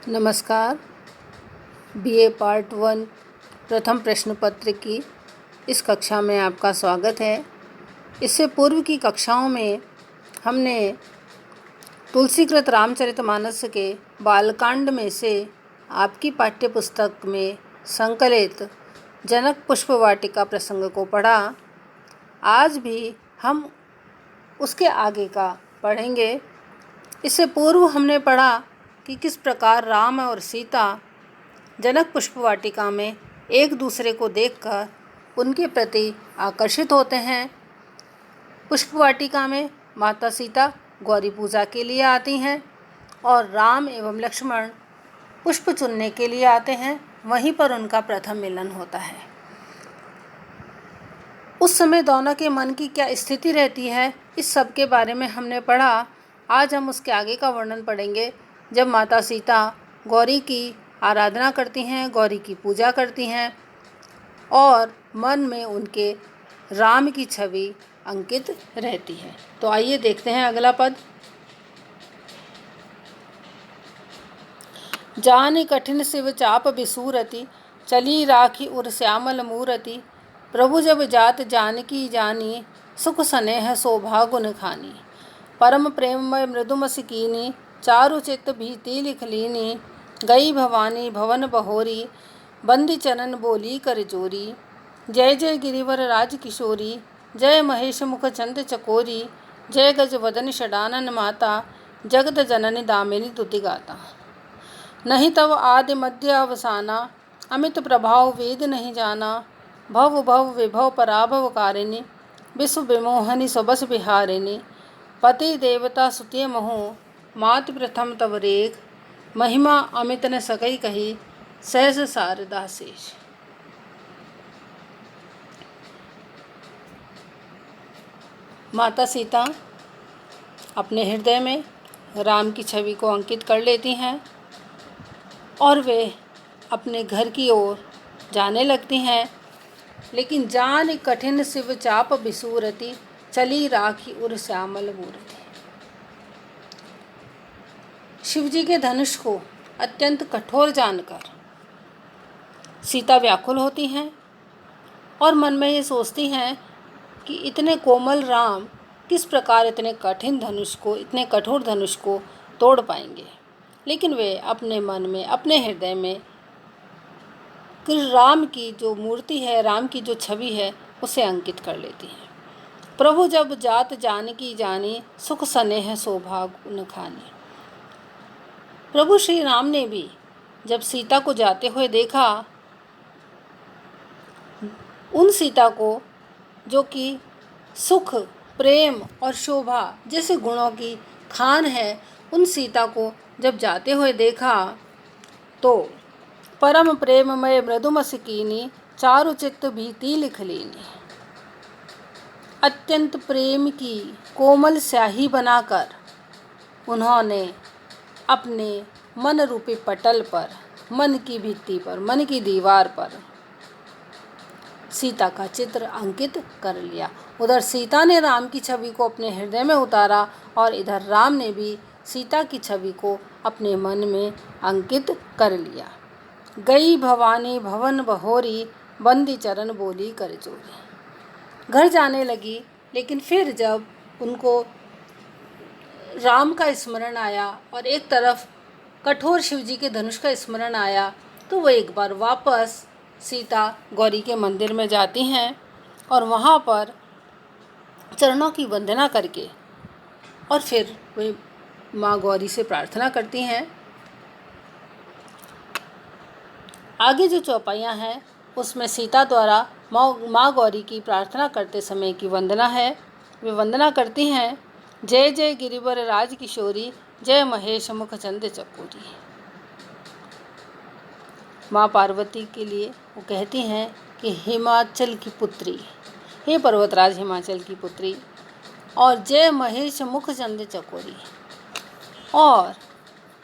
नमस्कार। BA part 1 प्रथम प्रश्न पत्र की इस कक्षा में आपका स्वागत है। इससे पूर्व की कक्षाओं में हमने तुलसीकृत रामचरितमानस के बालकांड में से आपकी पाठ्य पुस्तक में संकलित जनक पुष्प वाटिका प्रसंग को पढ़ा। आज भी हम उसके आगे का पढ़ेंगे। इससे पूर्व हमने पढ़ा कि किस प्रकार राम और सीता जनक पुष्प वाटिका में एक दूसरे को देखकर उनके प्रति आकर्षित होते हैं। पुष्प वाटिका में माता सीता गौरी पूजा के लिए आती हैं और राम एवं लक्ष्मण पुष्प चुनने के लिए आते हैं। वहीं पर उनका प्रथम मिलन होता है। उस समय दोनों के मन की क्या स्थिति रहती है, इस सब के बारे में हमने पढ़ा। आज हम उसके आगे का वर्णन पढ़ेंगे। जब माता सीता गौरी की आराधना करती हैं, गौरी की पूजा करती हैं और मन में उनके राम की छवि अंकित रहती है। तो आइए देखते हैं अगला पद। जान कठिन शिव चाप बिसूरति, चली राखी उर श्यामल मूरति। प्रभु जब जात जानकी जानी, सुख स्नेह शोभा गुण खानी। परम प्रेममय मृदुम सिकीनी, चारु चित्त भीति लिख लीनी। गई भवानी भवन बहोरी, बंदी चरण बोली कर जोरी। जय जय गिरिवर राज किशोरी, जय महेश मुख चंद चकोरी। जय गज वदन षडानन माता, जगत जननी दामिनी तुति गाता। नहीं तव आदि मध्य अवसाना, अमित प्रभाव वेद नहीं जाना। भव भव विभव पराभव कारिणी, विश्व विमोहनी सबस बिहारिणी। पति देवता सुते महु, मात प्रथम तव रेख। महिमा अमित न सकई कही, सहस शारदा शेष। माता सीता अपने हृदय में राम की छवि को अंकित कर लेती हैं और वे अपने घर की ओर जाने लगती हैं। लेकिन जान कठिन शिव चाप बिसूरति, चली राखी उर श्यामल मूरति। शिवजी के धनुष को अत्यंत कठोर जानकर सीता व्याकुल होती हैं और मन में ये सोचती हैं कि इतने कोमल राम किस प्रकार इतने कठोर धनुष को तोड़ पाएंगे। लेकिन वे अपने मन में, अपने हृदय में राम की जो मूर्ति है, राम की जो छवि है, उसे अंकित कर लेती हैं। प्रभु जब जात जानकी जानी, सुख स्नेह शोभा गुण खानी। प्रभु श्री राम ने भी जब सीता को जाते हुए देखा, उन सीता को जो कि सुख, प्रेम और शोभा जैसे गुणों की खान है, उन सीता को जब जाते हुए देखा तो परम प्रेममय मृदुम सिकीनी, चारु चित्त भीति लिख लीनी। अत्यंत प्रेम की कोमल स्याही बनाकर उन्होंने अपने मन रूपी पटल पर, मन की भित्ति पर, मन की दीवार पर सीता का चित्र अंकित कर लिया। उधर सीता ने राम की छवि को अपने हृदय में उतारा और इधर राम ने भी सीता की छवि को अपने मन में अंकित कर लिया। गई भवानी भवन बहोरी, बंदी चरण बोली कर जोरी। घर जाने लगी, लेकिन फिर जब उनको राम का स्मरण आया और एक तरफ कठोर शिवजी के धनुष का स्मरण आया, तो वो एक बार वापस सीता गौरी के मंदिर में जाती हैं और वहाँ पर चरणों की वंदना करके और फिर वे माँ गौरी से प्रार्थना करती हैं। आगे जो चौपाइयाँ हैं उसमें सीता द्वारा माँ गौरी की प्रार्थना करते समय की वंदना है। वे वंदना करती हैं, जय जय गिरिवर राज किशोरी, जय महेश मुख चंद चकोरी। माँ पार्वती के लिए वो कहती हैं कि हिमाचल की पुत्री, हे पर्वतराज हिमाचल की पुत्री, और जय महेश मुख चंद चकोरी। और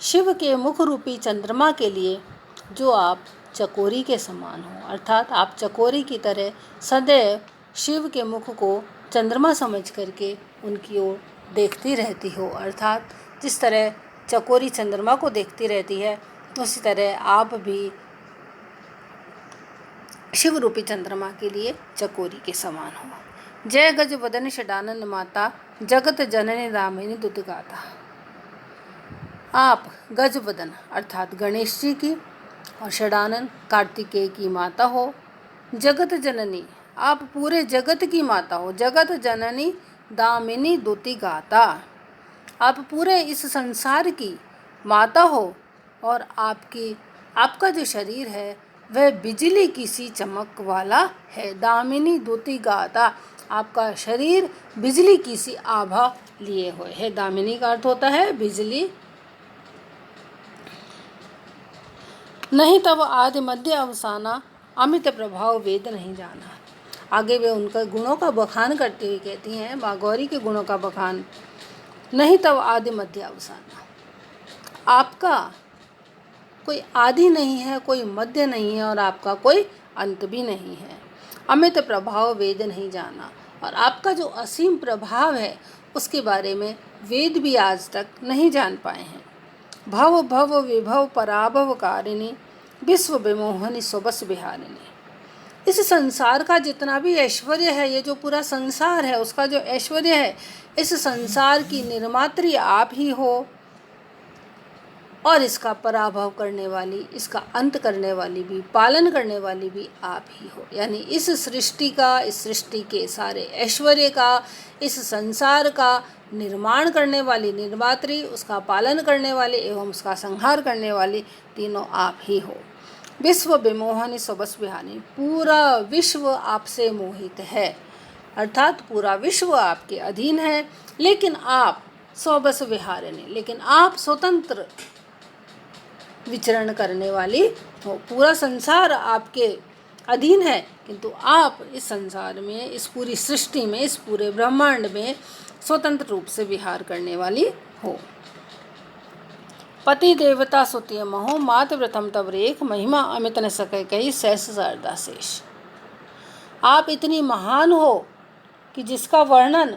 शिव के मुख रूपी चंद्रमा के लिए जो आप चकोरी के समान हो, अर्थात आप चकोरी की तरह सदैव शिव के मुख को चंद्रमा समझ करके उनकी ओर देखती रहती हो। अर्थात जिस तरह चकोरी चंद्रमा को देखती रहती है, उसी तरह आप भी शिव रूपी चंद्रमा के लिए चकोरी के समान हो। जय गज वदन षडानन माता, जगत जननी दामिनी दुत गाता। आप गज वदन अर्थात गणेश जी की और षडानन कार्तिकेय की माता हो। जगत जननी आप पूरे जगत की माता हो। जगत जननी दामिनी दुति गाता, आप पूरे इस संसार की माता हो और आपका जो शरीर है वह बिजली की सी चमक वाला है। दामिनी दुति गाता, आपका शरीर बिजली की सी आभा लिए हुए है। दामिनी का अर्थ होता है बिजली। नहीं तब आदि मध्य अवसाना, अमित प्रभाव वेद नहीं जाना। आगे वे उनका गुणों का बखान करते हुए कहती हैं, माँ गौरी के गुणों का बखान। नहीं तब आदि मध्य अवसाना, आपका कोई आदि नहीं है, कोई मध्य नहीं है और आपका कोई अंत भी नहीं है। अमित प्रभाव वेद नहीं जाना, और आपका जो असीम प्रभाव है उसके बारे में वेद भी आज तक नहीं जान पाए हैं। भव भव विभव पराभव कारिणी, विश्व विमोहनी स्वबस बिहारिणी। इस संसार का जितना भी ऐश्वर्य है, ये जो पूरा संसार है उसका जो ऐश्वर्य है, इस संसार की निर्मात्री आप ही हो और इसका पराभव करने वाली, इसका अंत करने वाली भी, पालन करने वाली भी आप ही हो। यानी इस सृष्टि का, इस सृष्टि के सारे ऐश्वर्य का, इस संसार का निर्माण करने वाली निर्मात्री, उसका पालन करने वाली एवं उसका संहार करने वाली तीनों आप ही हो। विश्व विमोहनी स्वबस बिहानी, पूरा विश्व आपसे मोहित है, अर्थात पूरा विश्व आपके अधीन है, लेकिन आप स्वबस विहारिणी, लेकिन आप स्वतंत्र विचरण करने वाली हो। पूरा संसार आपके अधीन है, किंतु आप इस संसार में, इस पूरी सृष्टि में, इस पूरे ब्रह्मांड में स्वतंत्र रूप से विहार करने वाली हो। पति देवता सुतिय महो, मात प्रथम तब रेख, महिमा अमित न सके कही, सहस शारदा शेष। आप इतनी महान हो कि जिसका वर्णन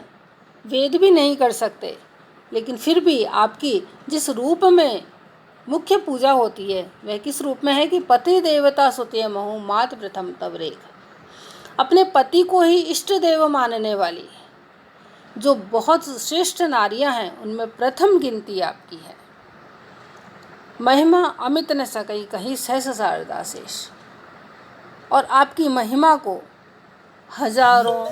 वेद भी नहीं कर सकते, लेकिन फिर भी आपकी जिस रूप में मुख्य पूजा होती है वह किस रूप में है कि पति देवता सुतिय महो, मात प्रथम तब रेख। अपने पति को ही इष्ट देव मानने वाली जो बहुत श्रेष्ठ नारियां हैं उनमें प्रथम गिनती आपकी है। महिमा अमित न सकई कही, सहस शारदा शेष। और आपकी महिमा को हजारों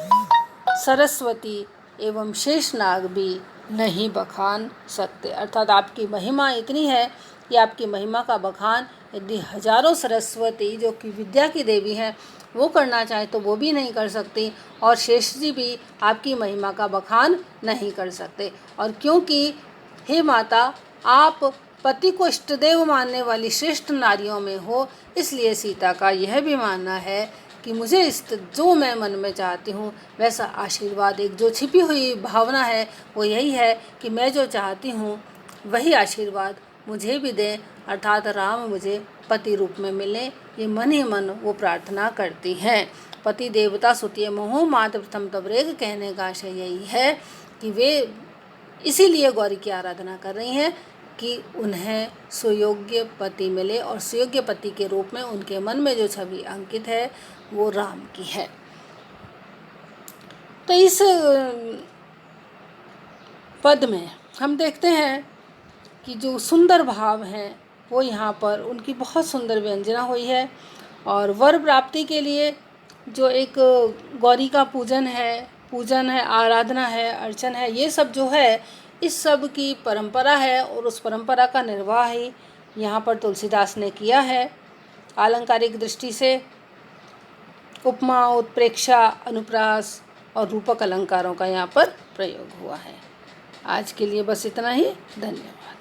सरस्वती एवं शेषनाग भी नहीं बखान सकते। अर्थात आपकी महिमा इतनी है कि आपकी महिमा का बखान यदि हजारों सरस्वती जो कि विद्या की देवी हैं वो करना चाहे तो वो भी नहीं कर सकती, और शेष जी भी आपकी महिमा का बखान नहीं कर सकते। और क्योंकि हे माता आप पति को इष्टदेव मानने वाली श्रेष्ठ नारियों में हो, इसलिए सीता का यह भी मानना है कि मुझे जो मैं मन में चाहती हूँ वैसा आशीर्वाद, एक जो छिपी हुई भावना है वो यही है कि मैं जो चाहती हूँ वही आशीर्वाद मुझे भी दें, अर्थात राम मुझे पति रूप में मिले। ये मन ही मन वो प्रार्थना करती हैं। पति देवता सुतिय मोह, मात प्रथम तब रेख कहने का आशय यही है कि वे इसीलिए गौरी की आराधना कर रही हैं कि उन्हें सुयोग्य पति मिले, और सुयोग्य पति के रूप में उनके मन में जो छवि अंकित है वो राम की है। तो इस पद में हम देखते हैं कि जो सुंदर भाव हैं वो यहाँ पर उनकी बहुत सुंदर व्यंजना हुई है। और वर प्राप्ति के लिए जो एक गौरी का पूजन है, आराधना है, अर्चन है, ये सब जो है इस सब की परंपरा है, और उस परंपरा का निर्वाह ही यहाँ पर तुलसीदास ने किया है। आलंकारिक दृष्टि से उपमा, उत्प्रेक्षा, अनुप्रास और रूपक अलंकारों का यहाँ पर प्रयोग हुआ है। आज के लिए बस इतना ही। धन्यवाद।